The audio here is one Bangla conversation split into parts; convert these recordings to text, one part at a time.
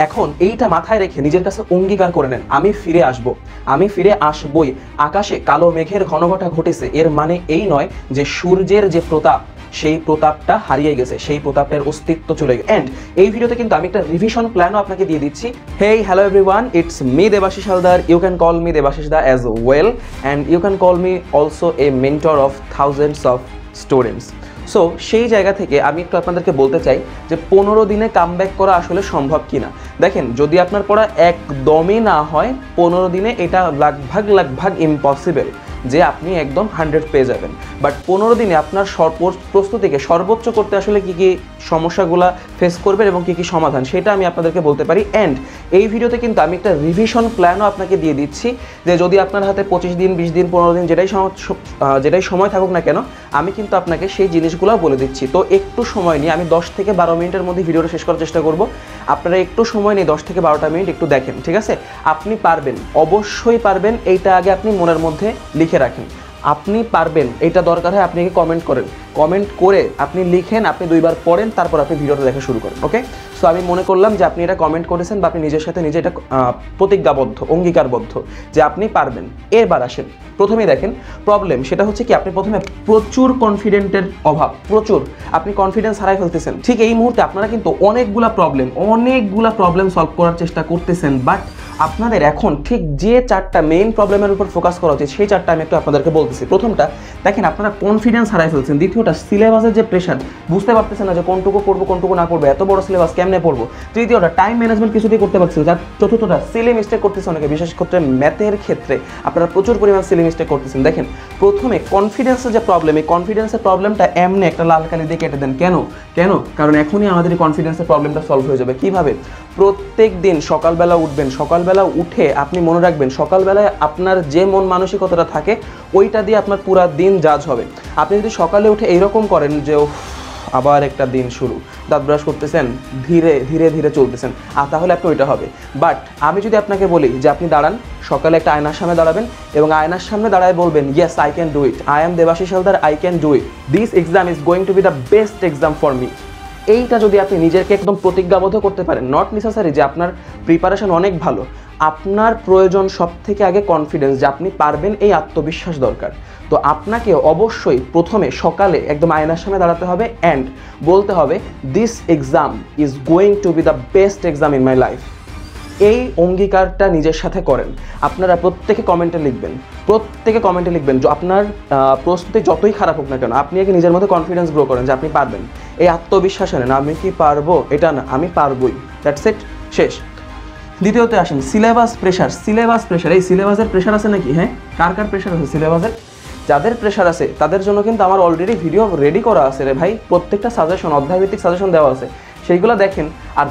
এখন এইটা মাথায় রেখে নিজের কাছে অঙ্গীকার করে নেন, আমি ফিরে আসব, আমি ফিরে আসবই। আকাশে কালো মেঘের ঘনঘটা ঘটেছে, এর মানে এই নয় যে সূর্যের যে প্রতাপ সেই প্রতাপটা হারিয়ে গেছে, সেই প্রতাপের অস্তিত্ব চলে গেছে। এন্ড এই ভিডিওতে কিন্তু আমি একটা রিভিশন প্ল্যানও আপনাকে দিয়ে দিচ্ছি। Hey hello everyone, it's me Debashis Haldar, you can call me Debashis da as well, and you can call me also a mentor of thousands of students. So সেই জায়গা থেকে আমি একটু আপনাদেরকে বলতে চাই যে 15 দিনে কামব্যাক করা আসলে সম্ভব কিনা। দেখেন, যদি আপনার পড়া একদমই না হয় 15 দিনে এটা লাগভাগ ইম্পসিবল যে আপনি একদম 100 পেয়ে যাবেন। বাট 15 দিনে আপনার প্রস্তুতিকে সর্বোচ্চ করতে আসলে কী কী সমস্যাগুলো ফেস করবেন এবং কী কী সমাধান, সেটা আমি আপনাদেরকে বলতে পারি। অ্যান্ড এই ভিডিওতে কিন্তু আমি একটা রিভিশন প্ল্যানও আপনাকে দিয়ে দিচ্ছি যে যদি আপনার হাতে 25 দিন, 20 দিন, 15 দিন যেটাই সময় থাকুক না কেন, আমি কিন্তু আপনাকে সেই জিনিসগুলো বলে দিচ্ছি। তো একটু সময় নিয়ে আমি 10 থেকে 12 মিনিটের মধ্যে ভিডিওটা শেষ করার চেষ্টা করব। আপনারা একটু সময় নিয়ে 10 থেকে 12টা মিনিট একটু দেখেন, ঠিক আছে? আপনি পারবেন, অবশ্যই পারবেন, এইটা আগে আপনি মনের মধ্যে লিখে রাখেন। আপনি পারবেন, এটা দরকার হয় আপনি কমেন্ট করেন, কমেন্ট করে আপনি লিখেন, আপনি 2 বার পড়েন, তারপর আপনি ভিডিওটা দেখা শুরু করেন। ওকে, সো আমি মনে করলাম যে আপনি এটা কমেন্ট করেছেন বা আপনি নিজের সাথে নিজে এটা প্রতিজ্ঞাবদ্ধ, অঙ্গীকারবদ্ধ যে আপনি পারবেন। এবার আসেন, প্রথমেই দেখেন প্রবলেম সেটা হচ্ছে কি, আপনি প্রথমে প্রচুর কনফিডেন্টের অভাব, প্রচুর আপনি কনফিডেন্স হারাই ফেলতেছেন। ঠিক এই মুহূর্তে আপনারা কিন্তু অনেকগুলা প্রবলেম সলভ করার চেষ্টা করতেছেন, বাট আপনাদের এখন ঠিক যে 4টা মেইন প্রবলেমের উপর ফোকাস করা উচিত সেই 4টা আমি একটু আপনাদেরকে বলতেছি। প্রথমটা দেখেন, আপনারা কনফিডেন্স হারাই ফেলছেন। দ্বিতীয়টা, সিলেবাসের যে প্রেশার, বুঝতে পারতেছেন না যে কোনটুকু পড়বো কোনটুকু না পড়বো, এত বড় সিলেবাস কেমনে পড়বো। তৃতীয়টা, টাইম ম্যানেজমেন্ট কিছুতেই করতে পারছেন। চতুর্থটা, সিলি মিস্টেক করতেছে অনেকে, বিশেষ ক্ষেত্রে ম্যাথের ক্ষেত্রে আপনারা প্রচুর পরিমাণ সিলি মিস্টেক করতেছেন। দেখেন, প্রথমে কনফিডেন্সের যে প্রবলেম, এই কনফিডেন্সের প্রবলেমটা এমনি একটা লাল কালি দিয়ে কেটে দেন। কেন? কারণ এখনই আমাদের এই কনফিডেন্সের প্রবলেমটা সলভ হয়ে যাবে। কিভাবে? প্রত্যেক দিন সকালবেলা উঠবেন, সকালবেলা উঠে আপনি মনে রাখবেন সকালবেলায় আপনার যে মন মানসিকতাটা থাকে ওইটা দিয়ে আপনার পুরো দিন জাজ হবে। আপনি যদি সকালে উঠে এইরকম করেন যে আবার একটা দিন শুরু, দাঁত ব্রাশ করতেছেন, ধীরে ধীরে চলতেছেন, আর তাহলে আপনি ওইটা হবে। বাট আমি যদি আপনাকে বলি যে আপনি দাঁড়ান, সকালে একটা আয়নার সামনে দাঁড়াবেন এবং আয়নার সামনে দাঁড়ায় বলবেন, yes I can do it, I am Debashis Haldar, I can do it, this exam is going to B the best exam for me. এইটা যদি আপনি নিজেকে একদম প্রতিজ্ঞাবদ্ধ করতে পারেন, নট নেসেসারি যে আপনার প্রিপারেশন অনেক ভালো, আপনার প্রয়োজন সব থেকে আগে কনফিডেন্স, যে আপনি পারবেন, এই আত্মবিশ্বাস দরকার। তো আপনাকে অবশ্যই প্রথমে সকালে একদম আয়নার সামনে দাঁড়াতে হবে অ্যান্ড বলতে হবে, this exam is going to B the best exam in my life. এই অঙ্গীকারটা নিজের সাথে করেন। আপনারা প্রত্যেকে কমেন্টে লিখবেন যে আপনার প্রস্তুতি যতই খারাপ হোক না কেন, আপনি আগে নিজের মধ্যে কনফিডেন্স গ্রো করেন যে আপনি পারবেন। এই আত্মবিশ্বাস আনেন, আমি কি পারবো, এটা না, আমি পারবই, দ্যাটস ইট, শেষ। দ্বিতীয়তে আসেন, সিলেবাস প্রেশার। এই সিলেবাসের প্রেশার আছে নাকি? হ্যাঁ, কার প্রেশার আছে সিলেবাসের? যাদের প্রেশার আছে তাদের জন্য কিন্তু আমার অলরেডি ভিডিও রেডি করা আছে রে ভাই, প্রত্যেকটা সাজেশন, অধ্যায়ভিত্তিক সাজেশন দেওয়া আছে, সেইগুলো দেখেন। আর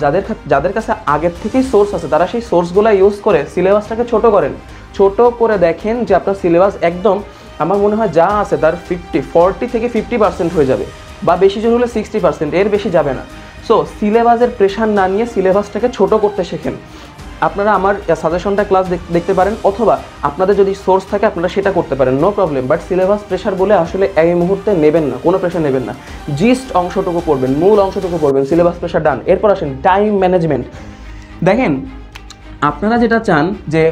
যাদের কাছে আগের থেকেই সোর্স আছে তারা সেই সোর্সগুলো ইউজ করে সিলেবাসটাকে ছোট করে দেখেন যে আপনার সিলেবাস একদম, আমার মনে হয় যা আছে তার 40 থেকে 50% হয়ে যাবে, বা বেশি জোর হলে 60%, এর বেশি যাবে না। সো সিলেবাসের প্রেশার না নিয়ে সিলেবাসটাকে ছোট করতে শেখেন। আপনারা আমার সাজেশনটা ক্লাস দেখতে পারেন, অথবা আপনাদের যদি সোর্স থাকে আপনারা সেটা করতে পারেন, no problem. But syllabus pressure বলে আসলে এই মুহূর্তে নেবেন না, কোনো প্রেশার নেবেন না। জিস্ট অংশটুকু পড়বেন, মূল অংশটুকু পড়বেন, সিলেবাস প্রেশার ডান। এরপর আসেন টাইম ম্যানেজমেন্ট। দেখেন, আপনারা যেটা চান যে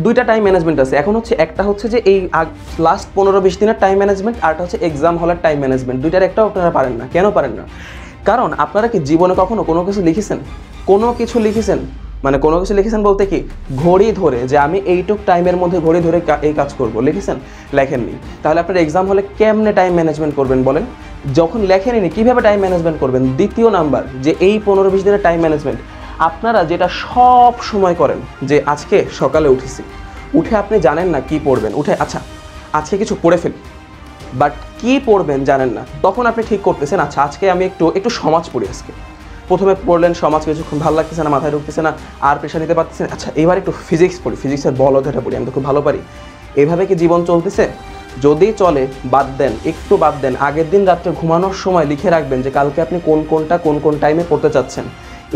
2টা টাইম ম্যানেজমেন্ট আছে এখন, একটা হচ্ছে যে এই লাস্ট 15-20 দিনের টাইম ম্যানেজমেন্ট, আরটা হচ্ছে এক্সাম হলের টাইম ম্যানেজমেন্ট। 2টার একটাও আপনারা পারেন না। কেন পারেন না? কারণ আপনারা কি জীবনে কখনো কোনো কিছু লিখেছেন? মানে কোনো কিছু লিখেছেন বলতে কি, ঘড়ি ধরে যে আমি এইটুক টাইমের মধ্যে ঘড়ি ধরে এই কাজ করবো, লিখেছেন? লেখেননি। তাহলে আপনার এক্সাম হলে কেমনে টাইম ম্যানেজমেন্ট করবেন বলেন? যখন লেখেননি কীভাবে টাইম ম্যানেজমেন্ট করবেন? দ্বিতীয় নাম্বার, যে এই 15-20 দিনের টাইম ম্যানেজমেন্ট, আপনারা যেটা সব সময় করেন যে আজকে সকালে উঠে আপনি জানেন না কি পড়বেন, আচ্ছা আজকে কিছু পড়ে ফেলি, বাট কি পড়বেন জানেন না, তখন আপনি ঠিক করতেছেন আচ্ছা আজকে আমি একটু সমাজ পড়ি। আজকে প্রথমে পড়লেন সমাজ, কিছুক্ষণ ভালো লাগতেছে না, মাথায় ঢুকতেছে না, আর প্রেশার নিতে পারতেছেন, আচ্ছা এবার একটু ফিজিক্স পড়ি, ফিজিক্সের বলধ্যাটা পড়ি, আমি তো খুব ভালো পারি। এইভাবে কি জীবন চলতেছে? যদি চলে, বাদ দেন। আগের দিন রাত্রে ঘুমানোর সময় লিখে রাখবেন যে কালকে আপনি কোন টাইমে পড়তে চাচ্ছেন।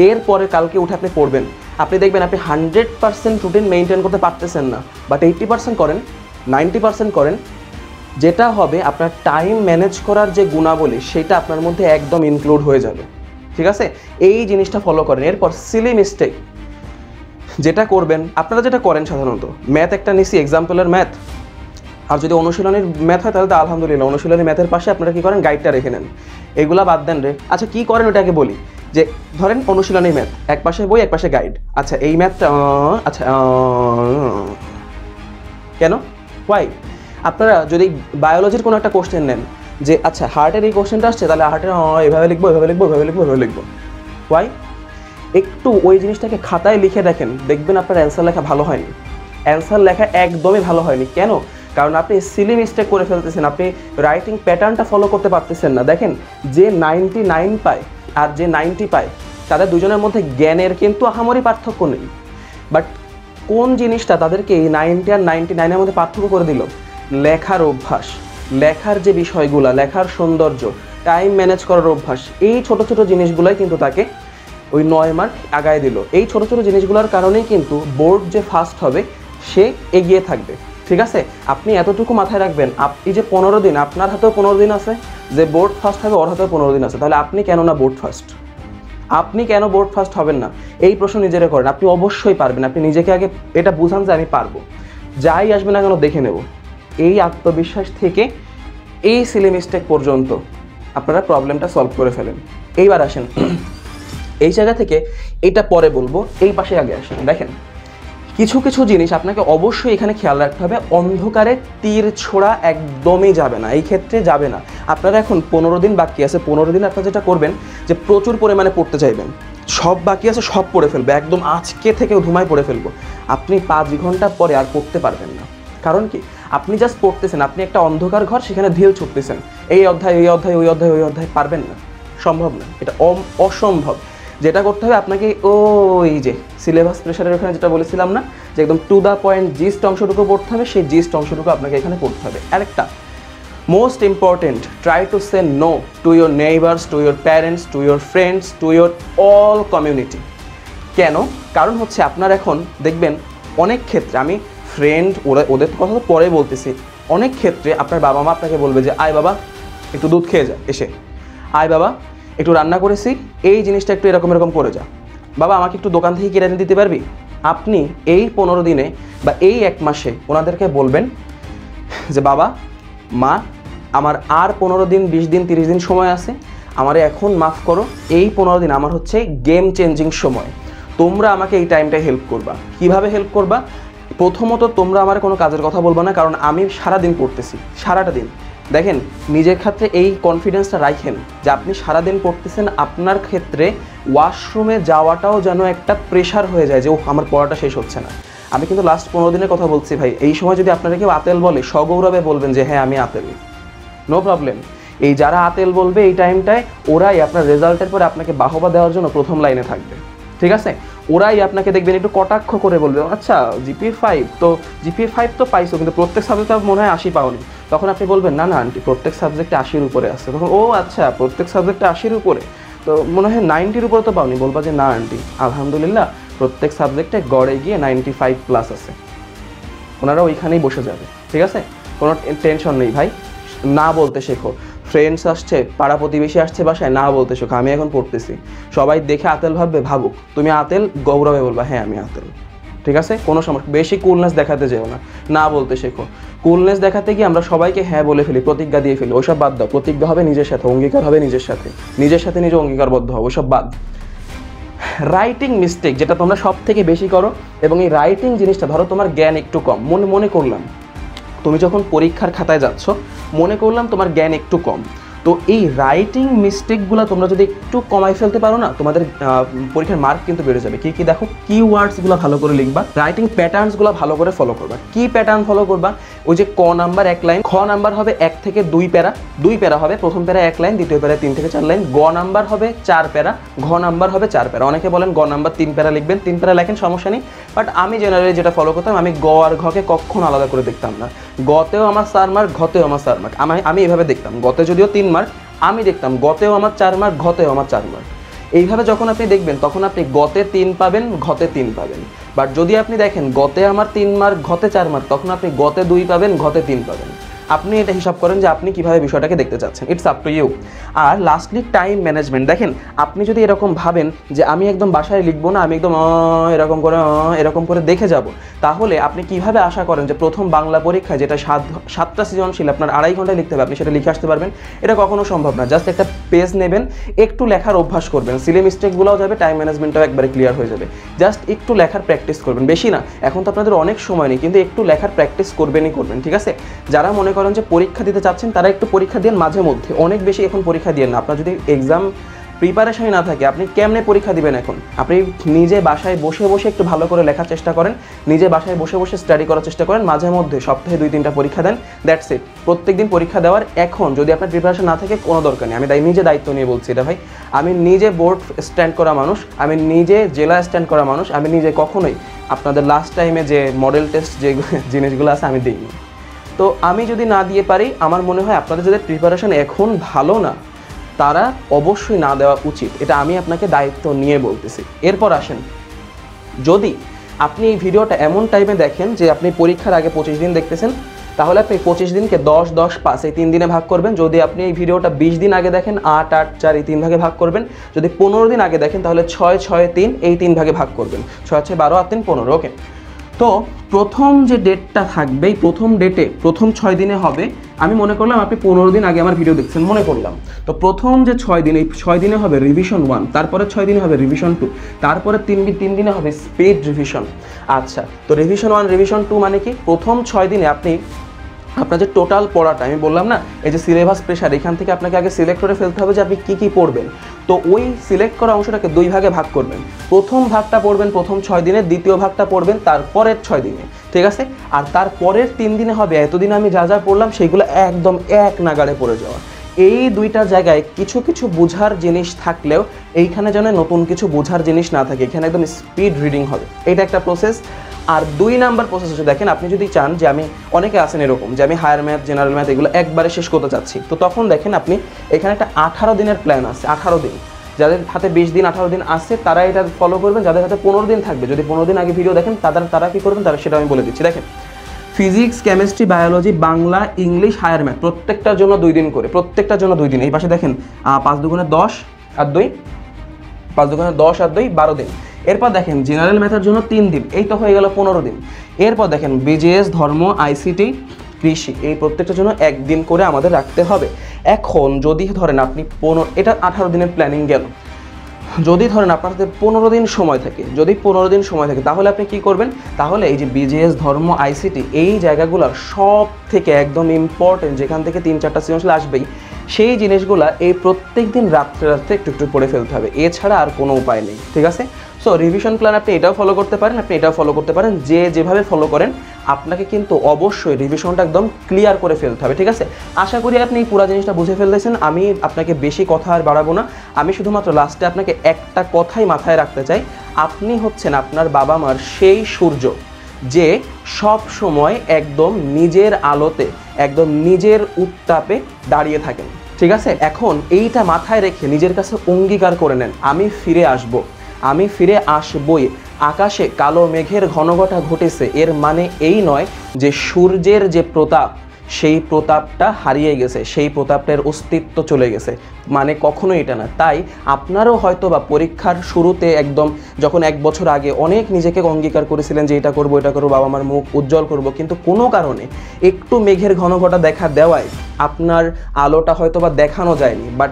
এরপরে কালকে উঠে আপনি পড়বেন। আপনি দেখবেন আপনি 100% রুটিন মেনটেন করতে পারতেছেন না, বাট 80% করেন, 90% করেন, যেটা হবে আপনার টাইম ম্যানেজ করার যে গুণাবলী সেটা আপনার মধ্যে একদম ইনক্লুড হয়ে যাবে। ঠিক আছে, এই জিনিসটা ফলো করেন। এরপর সিলি মিস্টেক যেটা করবেন, আপনারা যেটা করেন সাধারণত, ম্যাথ একটা নিছি এক্সাম্পলের ম্যাথ, আর যদি অনুশীলনের ম্যাথ হয় তাহলে তো আলহামদুলিল্লাহ, অনুশীলনের ম্যাথের পাশে আপনারা কী করেন, গাইডটা রেখে নেন। এগুলা বাদ দেন রে। আচ্ছা কী করেন ওটাকে বলি, যে ধরেন অনুশীলনী ম্যাথ, এক পাশে বই এক পাশে গাইড। আচ্ছা এই ম্যাথটা আচ্ছা কেন, ওয়াই? আপনারা যদি বায়োলজির কোনো একটা কোশ্চেন নেন, যে আচ্ছা হার্টের এই কোশ্চেনটা আসছে, তাহলে হার্টের এভাবে লিখবো, এভাবে লিখবো, এভাবে লিখবো, এভাবে লিখবো, ওয়াই? একটু ওই জিনিসটাকে খাতায় লিখে দেখেন, দেখবেন আপনার অ্যান্সার লেখা ভালো হয়নি। অ্যান্সার লেখা একদমই ভালো হয়নি। কেন? কারণ আপনি সিলি মিস্টেক করে ফেলতেছেন, আপনি রাইটিং প্যাটার্নটা ফলো করতে পারতেছেন না। দেখেন, যে 99 পায় আর যে 90 পায়, তাদের দুজনের মধ্যে জ্ঞানের কিন্তু আহামরি পার্থক্য নেই, বাট কোন জিনিসটা তাদেরকে এই 90 আর 99-এর মধ্যে পার্থক্য করে দিল? লেখার অভ্যাস, লেখার যে বিষয়গুলো, লেখার সৌন্দর্য, টাইম ম্যানেজ করার অভ্যাস, এই ছোট ছোট জিনিসগুলোই কিন্তু তাকে ওই 9 মার্ক আগায় দিল। এই ছোট ছোট জিনিসগুলোর কারণেই কিন্তু বোর্ড যে ফার্স্ট হবে সে এগিয়ে থাকবে। ঠিক আছে, আপনি এতটুকু মাথায় রাখবেন, আপনি যে 15 দিন, আপনার হাতেও 15 দিন আছে, যে বোর্ড ফার্স্ট হবে ওর হাতেও 15 দিন আছে, তাহলে আপনি কেন না বোর্ড ফার্স্ট? আপনি কেন বোর্ড ফার্স্ট হবেন না? এই প্রশ্ন নিজেরা করেন। আপনি অবশ্যই পারবেন। আপনি নিজেকে আগে এটা বুঝান যে আমি পারবো, যাই আসবে না কেন দেখে নেব। এই আত্মবিশ্বাস থেকে এই সিলি মিস্টেক পর্যন্ত আপনারা প্রবলেমটা সলভ করে ফেলেন। এইবার আসেন এই জায়গা থেকে, এটা পরে বলবো, এই পাশে আগে আসেন। দেখেন, কিছু কিছু জিনিস আপনাকে অবশ্যই এখানে খেয়াল রাখতে হবে। অন্ধকারে তীর ছোড়া একদমই যাবে না, এই ক্ষেত্রে যাবে না। আপনারা এখন 15 দিন বাকি আছে, 15 দিন আপনারা যেটা করবেন, যে প্রচুর পরিমাণে পড়তে চাইবেন, সব বাকি আছে সব পড়ে ফেলবে, একদম আজকে থেকে ধুমায় পড়ে ফেলবো। আপনি 5 ঘন্টা পরে আর পড়তে পারবেন না। কারণ কি? আপনি জাস্ট পড়তেছেন, আপনি একটা অন্ধকার ঘর, সেখানে ঢিল ছুটতেছেন, এই অধ্যায় ওই অধ্যায়, ওই অধ্যায় ওই অধ্যায়, পারবেন না, সম্ভব না, এটা অসম্ভব। যেটা করতে হবে আপনাকে, ওই যে সিলেবাস প্রেশারের ওখানে যেটা বলেছিলাম না, যে একদম টু দ্য পয়েন্ট জিস্ট অংশটুকু পড়তে হবে, সেই জিস্ট অংশটুকু আপনাকে এখানে পড়তে হবে। আরেকটা most important, try to say no to your neighbours, to your parents, to your friends, to your all community. কেন? কারণ হচ্ছে আপনার এখন দেখবেন অনেক ক্ষেত্রে, আমি ফ্রেন্ড ওদের কথা তো পরে বলতেছি, অনেক ক্ষেত্রে আপনার বাবা মা আপনাকে বলবে যে আয় বাবা একটু দুধ খেয়ে যা, এসে আয় বাবা একটু রান্না করেছি, এই জিনিসটা একটু এরকম এরকম করে যা, বাবা আমাকে একটু দোকান থেকে কিনে দিতে পারবি। আপনি এই 15 দিনে বা এই 1 মাসে ওনাদেরকে বলবেন যে বাবা মা, আমার আর 15 দিন, 20 দিন, 30 দিন সময় আছে, আমারে এখন মাফ করো, এই 15 দিন আমার হচ্ছে গেম চেঞ্জিং সময়, তোমরা আমাকে এই টাইমটায় হেল্প করবা। কিভাবে হেল্প করবা? প্রথমত তোমরা আমার কোনো কাজের কথা বলবা না, কারণ আমি সারাদিন পড়তেছি, সারাটা দিন। দেখেন, নিজের ক্ষেত্রে এই কনফিডেন্সটা রাখেন যে আপনি সারাদিন পড়তেছেন। আপনার ক্ষেত্রে ওয়াশরুমে যাওয়াটাও যেন একটা প্রেশার হয়ে যায়, যে ও আমার পড়াটা শেষ হচ্ছে না। আমি কিন্তু লাস্ট 15 দিনের কথা বলছি ভাই। এই সময় যদি আপনারা কেউ আতেল বলে, সগৌরবে বলবেন যে হ্যাঁ আমি আতেল, নো প্রবলেম। এই যারা আতেল বলবে এই টাইমটায়, ওরাই আপনার রেজাল্টের পরে আপনাকে বাহবা দেওয়ার জন্য প্রথম লাইনে থাকবে। ঠিক আছে, ওরাই আপনাকে দেখবেন একটু কটাক্ষ করে বলবে, আচ্ছা জিপিএ 5 তো পাইছো, কিন্তু প্রত্যেক সাবজেক্টে মনে হয় 80 পাওনি। তখন আপনি বলবেন না না আন্টি, প্রত্যেক সাবজেক্টে 80-র উপরে আসছে। তখন ও আচ্ছা, প্রত্যেক সাবজেক্টে 80-র উপরে, তো মনে হয় 90-র উপরে তো পাওনি। বলবা যে না আন্টি, আলহামদুলিল্লাহ প্রত্যেক সাবজেক্টে গড়ে গিয়ে 95+ আছে। ওনারা ওইখানেই বসে যাবে। ঠিক আছে, কোনো টেনশন নেই ভাই, না বলতে শেখো। ফ্রেন্ডস আসছে, পাড়া প্রতিবেশী আসছে বাসায়, না বলতে শেখো আমি এখন পড়তেছি। সবাই দেখে আতেল ভাববে, ভাবুক, তুমি আতেল, গৌরবে বলবা হ্যাঁ আমি আতেল। ঠিক আছে, কোনো সমস্যা, বেশি কুলনেস দেখাতে যেও না, না বলতে শেখো। কুলনেস দেখাতে গিয়ে আমরা সবাইকে হ্যাঁ বলে ফেলি, প্রতিজ্ঞা দিয়ে ফেলি, ওইসব বাদ দাও। প্রতিজ্ঞা হবে নিজের সাথে, অঙ্গীকার হবে নিজের সাথে, নিজের সাথে নিজে অঙ্গীকারবদ্ধ হবে, ওইসব বাদ। রাইটিং মিস্টেক যেটা তোমরা সব থেকে বেশি করো, এবং এই রাইটিং জিনিসটা, ধরো তোমার জ্ঞান একটু কম, মনে করলাম তুমি যখন পরীক্ষার খাতায় যাচ্ছ, মনে করলাম তোমার জ্ঞান একটু কম, তো এই রাইটিং মিস্টেকগুলো তোমরা যদি একটু কমাই ফেলতে পারো না, তোমাদের পরীক্ষার মার্ক কিন্তু বেড়ে যাবে। কি কি দেখো, কিওয়ার্ডসগুলো ভালো করে লিখবা, রাইটিং প্যাটার্নসগুলো ভালো করে ফলো করবা। কি প্যাটার্ন ফলো করবা? ওই যে ক নাম্বার 1 লাইন, খ নাম্বার হবে 1 থেকে 2 প্যারা, 2 প্যারা হবে, প্রথম প্যারা 1 লাইন, দ্বিতীয় প্যারা 3 থেকে 4 লাইন, গ নাম্বার হবে 4 প্যারা, ঘ নাম্বার হবে 4 প্যারা। অনেকে বলেন গ নাম্বার 3 প্যারা লিখবেন, 3 প্যারা লেখেন, সমস্যা নেই, বাট আমি জেনারেলি যেটা ফলো করতাম, আমি গ আর ঘকে কখনো আলাদা করে দেখতাম না। গতেও আমার 4 মার্ক, ঘতেও আমার 4 মার্ক, আমি এভাবে দেখতাম। গতে যদিও 3 মার্ক, আমি দেখতাম গতেও আমার 4 মার্ক, ঘতেও আমার 4 মার্ক। এইভাবে যখন আপনি দেখবেন, তখন আপনি গতে 3 পাবেন, ঘতে 3 পাবেন। বাট যদি আপনি দেখেন গতে আমার 3 মার্ক, ঘতে 4 মার্ক, তখন আপনি গতে 2 পাবেন, ঘতে 3 পাবেন। আপনি এটা হিসাব করেন যে আপনি কিভাবে বিষয়টাকে দেখতে চাচ্ছেন, ইটস আপ টু ইউ। আর লাস্টলি টাইম ম্যানেজমেন্ট। দেখেন আপনি যদি এরকম ভাবেন যে আমি একদম বাসায় লিখবো না, আমি একদম এরকম করে দেখে যাব, তাহলে আপনি কিভাবে আশা করেন যে প্রথম বাংলা পরীক্ষায় যেটা 7টা সৃজনশীল আপনার 2.5 ঘন্টায় লিখতে হবে আপনি সেটা লিখে আসতে পারবেন? এটা কখনো সম্ভব না। জাস্ট একটা পেজ নেবেন, একটু লেখার অভ্যাস করবেন, সিলি মিস্টেকগুলোও যাবে, টাইম ম্যানেজমেন্টটাও একবারে ক্লিয়ার হয়ে যাবে। জাস্ট একটু লেখার প্র্যাকটিস করবেন, বেশি না। এখন তো আপনাদের অনেক সময় নেই, কিন্তু একটু লেখার প্র্যাকটিস করবেনই করবেন, ঠিক আছে? যারা মনে করেন যে পরীক্ষা দিতে চাচ্ছেন তারা একটু পরীক্ষা দিন মাঝে মধ্যে, অনেক বেশি এখন পরীক্ষা দিয়েন না। আপনার যদি এক্সাম প্রিপারেশনই না থাকে আপনি কেমনে পরীক্ষা দিবেন? এখন আপনি নিজে বাসায় বসে বসে একটু ভালো করে লেখার চেষ্টা করেন, নিজে বাসায় বসে বসে স্টাডি করার চেষ্টা করেন, মাঝে মধ্যে সপ্তাহে 2-3টা পরীক্ষা দেন, দ্যাটস ইট। প্রত্যেকদিন পরীক্ষা দেওয়ার এখন যদি আপনার প্রিপারেশন না থাকে কোনো দরকার নেই। আমি নিজে দায়িত্ব নিয়ে বলছি এটা ভাই, আমি নিজে বোর্ড স্ট্যান্ড করা মানুষ, আমি নিজে জেলা স্ট্যান্ড করা মানুষ, আমি নিজে কখনোই আপনাদের লাস্ট টাইমে যে মডেল টেস্ট যে জিনিসগুলো আছে আমি দিইনি। তো আমি যদি না দিয়ে পারি, আমার মনে হয় আপনাদের যাদের প্রিপারেশন এখন ভালো না তারা অবশ্যই না দেওয়া উচিত, এটা আমি আপনাকে দায়িত্ব নিয়ে বলতেছি। এরপর আসেন, যদি আপনি এই ভিডিওটা এমন টাইমে দেখেন যে আপনি পরীক্ষার আগে 25 দিন দেখতেছেন, তাহলে আপনি 25 দিনকে 10-10-5 এই 3 দিনে ভাগ করবেন। যদি আপনি এই ভিডিওটা 20 দিন আগে দেখেন 8-8-4 এই 3 ভাগে ভাগ করবেন। যদি 15 দিন আগে দেখেন তাহলে 6-6-3 এই 3 ভাগে ভাগ করবেন। 6-6-12 আর 3 15, ওকে? তো প্রথম যে ডেটটা থাকবে, প্রথম ডেটে প্রথম 6 দিনে হবে, আমি মনে করলাম আপনি 15 দিন আগে আমার ভিডিও দেখছেন মনে করলাম, তো প্রথম যে 6 দিন, এই 6 দিনে হবে রিভিশন 1, তারপরে 6 দিনে হবে রিভিশন 2, তারপরে 3 দিনে হবে স্পিড রিভিশন। আচ্ছা, তো রিভিশন 1 রিভিশন 2 মানে কি? প্রথম 6 দিনে আপনি আপনার যে টোটাল পড়াটা, আমি বললাম না এই যে সিলেবাস প্রেশার, এখান থেকে আপনাকে আগে সিলেক্ট করে ফেলতে হবে যে আপনি কী কী পড়বেন। তো ওই সিলেক্ট করা অংশটাকে 2 ভাগে ভাগ করবেন। প্রথম ভাগটা পড়বেন প্রথম 6 দিনে, দ্বিতীয় ভাগটা পড়বেন তারপরের 6 দিনে, ঠিক আছে? আর তারপরের 3 দিনে হবে এতদিন আমি যা যা পড়লাম সেইগুলো একদম এক নাগাড়ে পড়ে যাওয়া। এই দুইটা জায়গায় কিছু কিছু বোঝার জিনিস থাকলেও এইখানে যেন নতুন কিছু বোঝার জিনিস না থাকে, এখানে একদম স্পিড রিডিং হবে, এটা একটা প্রসেস। আর 2 নাম্বার প্রসেস হচ্ছে, দেখেন আপনি যদি চান যে আমি, অনেকে আছেন এরকম যে আমি হায়ার ম্যাথ জেনারেল ম্যাথ এগুলো একবারে শেষ করতে চাচ্ছি, তো তখন দেখেন আপনি এখানে একটা 18 দিনের প্ল্যান আছে। 18 দিন, যাদের হাতে 20 দিন 18 দিন আছে তারা এটা ফলো করবেন, যাদের হাতে 15 দিন থাকবে, যদি 15 দিন আগে ভিডিও দেখেন তারা কী করবেন তারা সেটা আমি বলে দিচ্ছি। দেখেন, physics, chemistry, biology, Bangla, English, higher math প্রত্যেকটার জন্য 2 দিন করে, প্রত্যেকটার জন্য 2 দিন। এই পাশে দেখেন 5 দুগুণে 10 আর 2, 5 দুগুণে 10 আর 2 12 দিন। এরপর দেখেন জেনারেল ম্যাথের জন্য 3 দিন, এই তো হয়ে গেল 15 দিন। এরপর দেখেন বিজিএস, ধর্ম, আইসিটি, কৃষি, এই প্রত্যেকটার জন্য 1 দিন করে আমাদের রাখতে হবে। এখন যদি ধরেন আপনি এটা 18 দিনের প্ল্যানিং গেল, যদি ধরেন আপনার হাতে 15 দিন সময় থাকে, যদি 15 দিন সময় থাকে তাহলে আপনি কি করবেন? তাহলে এই যে বিজিএস, ধর্ম, আইসিটি এই জায়গাগুলোর সব থেকে একদম ইম্পর্টেন্ট, যেখান থেকে 3-4টা সৃজনশীল আসবেই, সেই জিনিসগুলো এই প্রত্যেক দিন রাত্রে রাত্রে একটু একটু পড়ে ফেলতে হবে, এছাড়া আর কোনো উপায় নেই, ঠিক আছে? সো রিভিশন প্ল্যান আপনি এটাও ফলো করতে পারেন, আপনি এটাও ফলো করতে পারেন, যেভাবে ফলো করেন আপনাকে কিন্তু অবশ্যই রিভিশনটা একদম ক্লিয়ার করে ফেলতে হবে, ঠিক আছে? আশা করি আপনি এই পুরো জিনিসটা বুঝে ফেলতেছেন। আমি আপনাকে বেশি কথা আর বাড়াবো না, আমি শুধুমাত্র লাস্টে আপনাকে একটা কথাই মাথায় রাখতে চাই, আপনি হচ্ছেন আপনার বাবা মার সেই সূর্য যে সব সময় একদম নিজের আলোতে, একদম নিজের উত্তাপে দাঁড়িয়ে থাকেন, ঠিক আছে? এখন এইটা মাথায় রেখে নিজের কাছে অঙ্গীকার করে নেন, আমি ফিরে আসব, আমি ফিরে আসবই। আকাশে কালো মেঘের ঘনঘটা ঘটেছে, এর মানে এই নয় যে সূর্যের যে প্রতাপ সেই প্রতাপটা হারিয়ে গেছে, সেই প্রতাপটার অস্তিত্ব চলে গেছে, মানে কখনোই এটা না। তাই আপনারও হয়তো বা পরীক্ষার শুরুতে একদম যখন 1 বছর আগে অনেক নিজেকে অঙ্গীকার করেছিলেন যে এটা করবো ওটা করবো, বাবা মার মুখ উজ্জ্বল করব, কিন্তু কোনো কারণে একটু মেঘের ঘনঘটা দেখা দেওয়ায় আপনার আলোটা হয়তো বা দেখানো যায়নি। বাট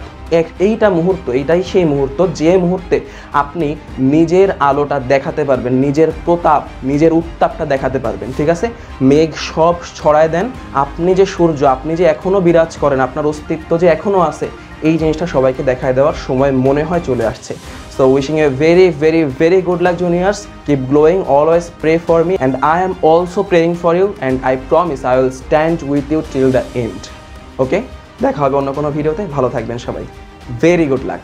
এইটা মুহূর্ত, এইটাই সেই মুহূর্ত যে মুহূর্তে আপনি নিজের আলোটা দেখাতে পারবেন, নিজের প্রতাপ, নিজের উত্তাপটা দেখাতে পারবেন, ঠিক আছে? মেঘ সব ছড়ায় দেন, আপনি যে সূর্য, আপনি যে এখনও বিরাজ করেন, আপনার অস্তিত্ব যে এখনও আছে, এই জিনিসটা সবাইকে দেখায় দেওয়ার সময় মনে হয় চলে আসছে। So wishing you a very very very good luck juniors, keep glowing, always pray for me and I am also praying for you and I promise I will stand with you till the end. Okay, দেখা হবে অন্য কোনো ভিডিওতে, ভালো থাকবেন সবাই, very good luck.